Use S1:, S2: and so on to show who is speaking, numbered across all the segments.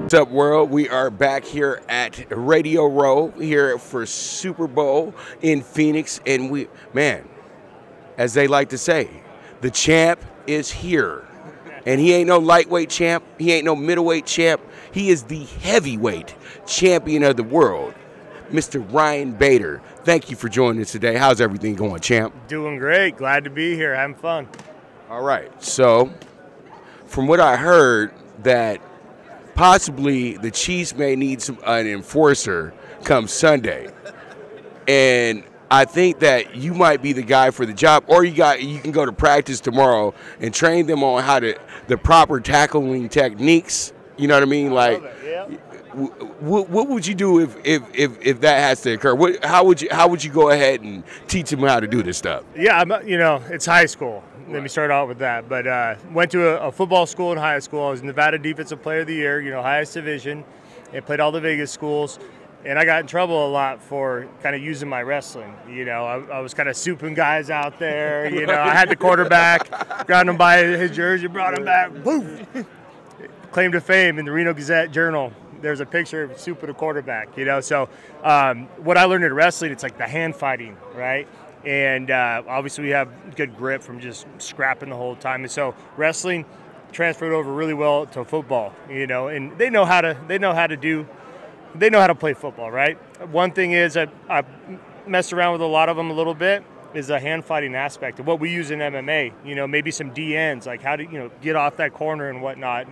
S1: What's up, world? We are back here at Radio Row here for Super Bowl in Phoenix, and as they like to say, the champ is here. And he ain't no lightweight champ, he ain't no middleweight champ, he is the heavyweight champion of the world, Mr. Ryan Bader. Thank you for joining us today. How's everything going, champ?
S2: Doing great. Glad to be here. Having fun.
S1: All right. So, from what I heard, that possibly the Chiefs may need an enforcer come Sunday. And I think that you might be the guy for the job, or you can go to practice tomorrow and train them on the proper tackling techniques. You know what I mean? Like, what would you do if that has to occur? How would you go ahead and teach them how to do this stuff?
S2: Yeah, it's high school. Let me start out with that. But went to a football school in high school. I was Nevada Defensive Player of the Year, highest division, and played all the Vegas schools. And I got in trouble a lot for kind of using my wrestling. I was kind of souping guys out there. I had the quarterback, grabbed him by his jersey, brought him back, boom. Claim to fame in the Reno Gazette-Journal. There's a picture of souping the quarterback, So what I learned in wrestling, it's like the hand fighting, right? And obviously we have good grip from just scrapping the whole time. And so wrestling transferred over really well to football, and they know how to play football, right? One thing is I messed around with a lot of them a little bit is the hand fighting aspect of what we use in MMA, maybe some DNs, like how to, get off that corner and whatnot,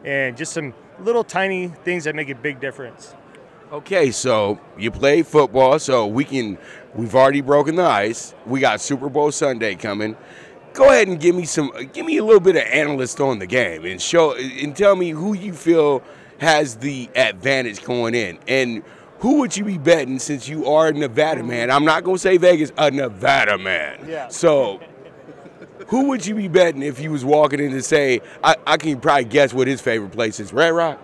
S2: and just some little tiny things that make a big difference. Okay, so you play football, so we've already broken the ice. We got Super Bowl Sunday coming. Go ahead and give me a little bit of analyst on the game and tell me who you feel has the advantage going in. And who would you be betting, since you are a Nevada man? I'm not going to say Vegas, a Nevada man. Yeah. So who would you be betting if you was walking in to say, I can probably guess what his favorite place is? Red Rock?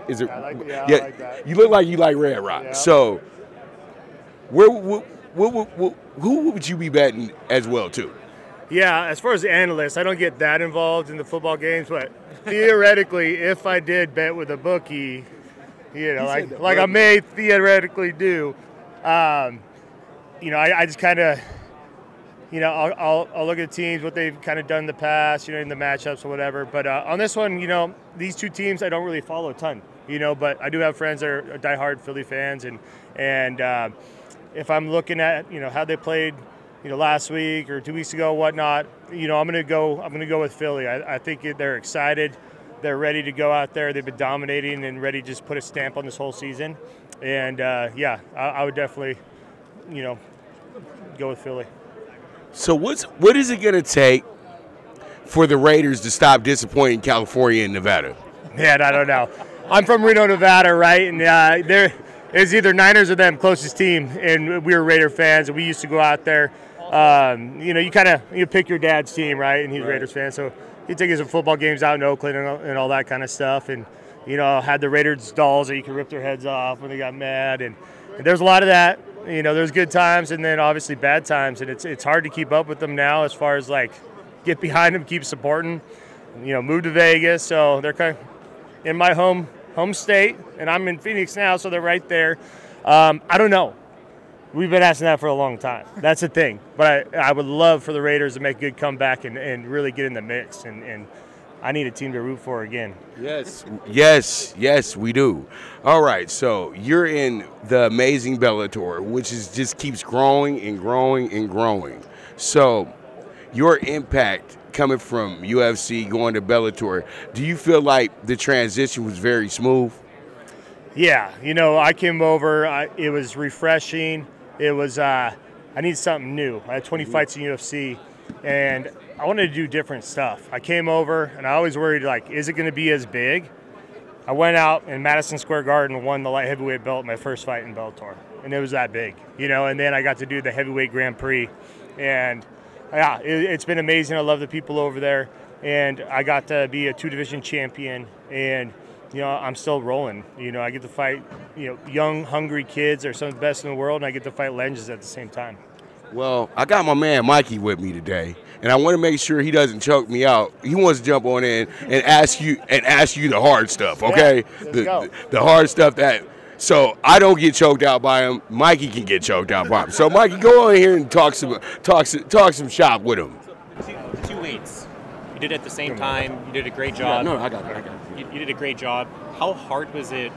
S2: Is it? I like that.
S1: You look like you like Red Rock. Yeah. So who would you be betting as well, too?
S2: Yeah, as far as the analysts, I don't get that involved in the football games, but theoretically, if I did bet with a bookie, like I may theoretically do, I just kind of, I'll look at teams, what they've kind of done in the past, in the matchups or whatever. But on this one, these two teams I don't really follow a ton, but I do have friends that are diehard Philly fans, and if I'm looking at, how they played, last week or 2 weeks ago, whatnot, I'm gonna go with Philly. I think they're excited. They're ready to go out there. They've been dominating and ready to just put a stamp on this whole season. And I would definitely, go with Philly.
S1: So what is it gonna take for the Raiders to stop disappointing California and Nevada?
S2: Man, I don't know. I'm from Reno, Nevada, right? And it's either Niners or them, closest team, and we were Raider fans, and we used to go out there. You pick your dad's team, right? And he's a Raiders fan, so he'd take us to football games out in Oakland and all that kind of stuff. And had the Raiders dolls that you could rip their heads off when they got mad. And there's a lot of that. There's good times and then obviously bad times, and it's hard to keep up with them now as far as like get behind them, keep supporting. Move to Vegas, so they're kind of in my home state, and I'm in Phoenix now, so they're right there. I don't know. We've been asking that for a long time. That's the thing. But I would love for the Raiders to make a good comeback and really get in the mix. And I need a team to root for again. Yes, we do. All right, so you're in the amazing Bellator, which just keeps growing and growing and growing. So your impact coming from UFC, going to Bellator, do you feel like the transition was very smooth? Yeah, I came over. It was refreshing. It was I need something new. I had 20 fights in UFC, and I wanted to do different stuff. I came over, and I always worried, like, is it going to be as big? I went out in Madison Square Garden and won the light heavyweight belt my first fight in Bellator, and it was that big, And then I got to do the heavyweight Grand Prix, and yeah, it's been amazing. I love the people over there, and I got to be a 2-division champion, and I'm still rolling. I get to fight, young, hungry kids. They're some of the best in the world, and I get to fight legends at the same time.
S1: Well, I got my man Mikey with me today, and I want to make sure he doesn't choke me out. He wants to jump on in and ask you the hard stuff, okay?
S2: Yeah,
S1: the hard stuff that. So I don't get choked out by him. Mikey can get choked out by him. So Mikey, go on here and talk some shop with him.
S3: Two weights. You did it at the same time. You did a great job.
S1: Yeah, no, I got it.
S3: You did a great job. How hard was it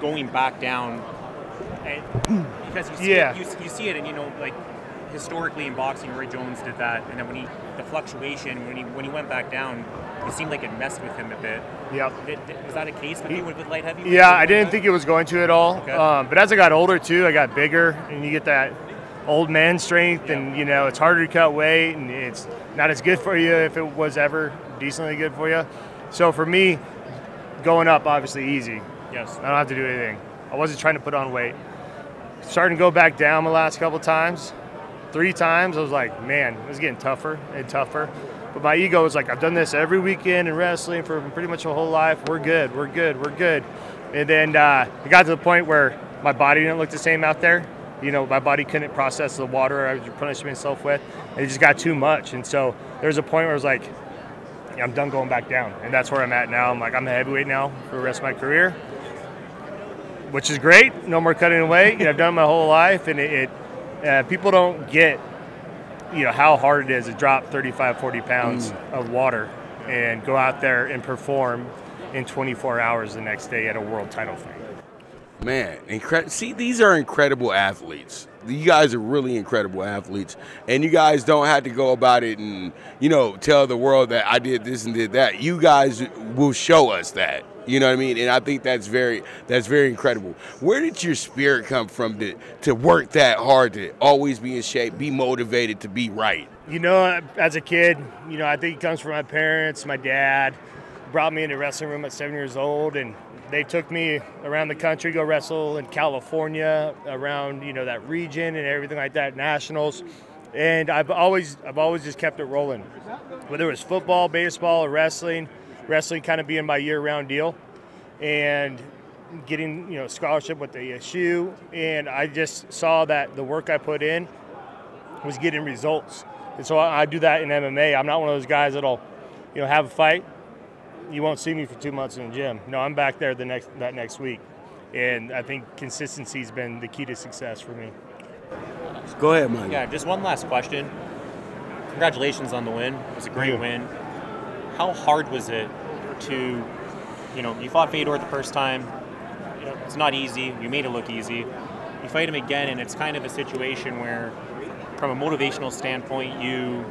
S3: going back down? And because you see it, and you know, like historically in boxing, Roy Jones did that, and then the fluctuation when he went back down, it seemed like it messed with him a bit.
S2: Yep.
S3: Was that a case with you with light heavy?
S2: Yeah, I didn't think it was going to at all.
S3: Okay.
S2: But as I got older too, I got bigger, and you get that old man strength, and you know it's harder to cut weight, and it's not as good for you if it was ever decently good for you. So for me, going up obviously easy.
S3: Yes.
S2: I don't have to do anything. I wasn't trying to put on weight. Starting to go back down the last couple times. 3 times, I was like, man, it was getting tougher and tougher. But my ego was like, I've done this every weekend in wrestling for pretty much my whole life. We're good, we're good, we're good. And then it got to the point where my body didn't look the same out there. You know, my body couldn't process the water I was punishing myself with. And it just got too much. And so there was a point where I was like, yeah, I'm done going back down. And that's where I'm at now. I'm like, I'm a heavyweight now for the rest of my career, which is great. No more cutting weight. You know, I've done it my whole life. And people don't get, you know, how hard it is to drop 35, 40 pounds of water and go out there and perform in 24 hours the next day at a world title fight.
S1: Man, see, these are incredible athletes. You guys are really incredible athletes, and you guys don't have to go about it and, you know, tell the world that I did this and did that. You guys will show us that. You know what I mean? And I think that's very incredible. Where did your spirit come from to work that hard, to always be in shape, be motivated, to be right?
S2: You know, as a kid, you know, I think it comes from my parents. My dad brought me into the wrestling room at 7 years old, and they took me around the country, go wrestle in California, around, you know, that region and everything like that, nationals. And I've always just kept it rolling. Whether it was football, baseball, or wrestling kind of being my year-round deal, and getting, you know, scholarship with the SU. And I just saw that the work I put in was getting results. And so I do that in MMA. I'm not one of those guys that'll, you know, have a fight. You won't see me for 2 months in the gym. No, I'm back there that next week. And I think consistency's been the key to success for me.
S1: Go ahead, Mike.
S3: Yeah, just one last question. Congratulations on the win. It was a great win. How hard was it to, you know, you fought Fedor the first time. You know, it's not easy. You made it look easy. You fight him again, and it's kind of a situation where, from a motivational standpoint, you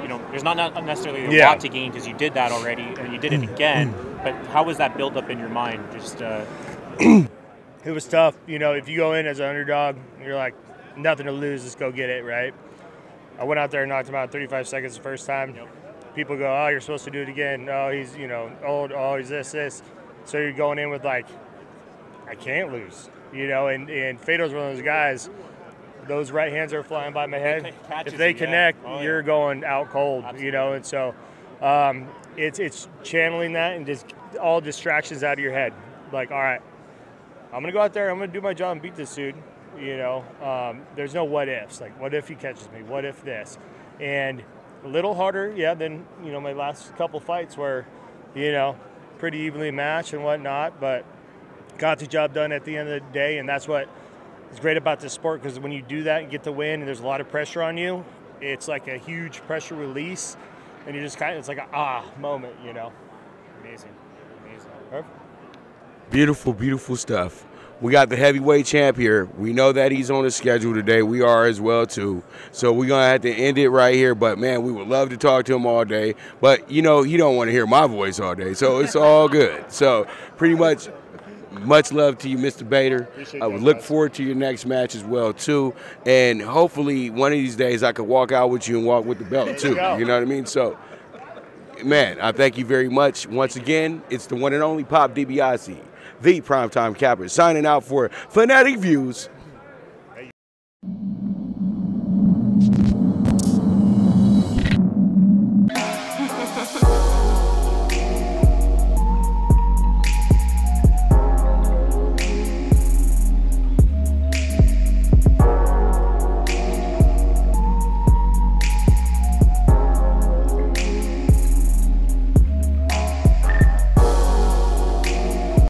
S3: know, there's not necessarily a lot to gain because you did that already and you did it again. But how was that built up in your mind? Just
S2: it was tough. You know, if you go in as an underdog, you're like, nothing to lose, let's go get it, right? I went out there and knocked him out 35 seconds the first time. Yep. People go, oh, you're supposed to do it again. Oh, he's, you know, old. Oh, he's this. So you're going in with like, I can't lose, you know. And Fedor's one of those guys. Those right hands are flying by my head. If they connect, you're going out cold, you know. And so it's channeling that and just all distractions out of your head. Like, all right, I'm going to go out there. I'm going to do my job and beat this dude, you know. There's no what ifs. Like, what if he catches me? What if this? And a little harder, than, you know, my last couple fights were, you know, pretty evenly matched and whatnot. But got the job done at the end of the day, and that's what it's great about this sport, because when you do that and get the win and there's a lot of pressure on you, it's like a huge pressure release, and you're just kind of, it's like a moment, you know. Amazing. Perfect.
S1: Beautiful, beautiful stuff. We got the heavyweight champ here. We know that he's on the schedule today. We are as well, too. So we're going to have to end it right here. But, man, we would love to talk to him all day. But, you know, he don't want to hear my voice all day. So it's all good. So pretty much love to you, Mr. Bader. I would look forward to your next match as well, too. And hopefully one of these days I could walk out with you and walk with the belt, too. You know what I mean? So, man, I thank you very much. Once again, it's the one and only Pop DiBiase, the Primetime Capper, signing out for Fanatic Views.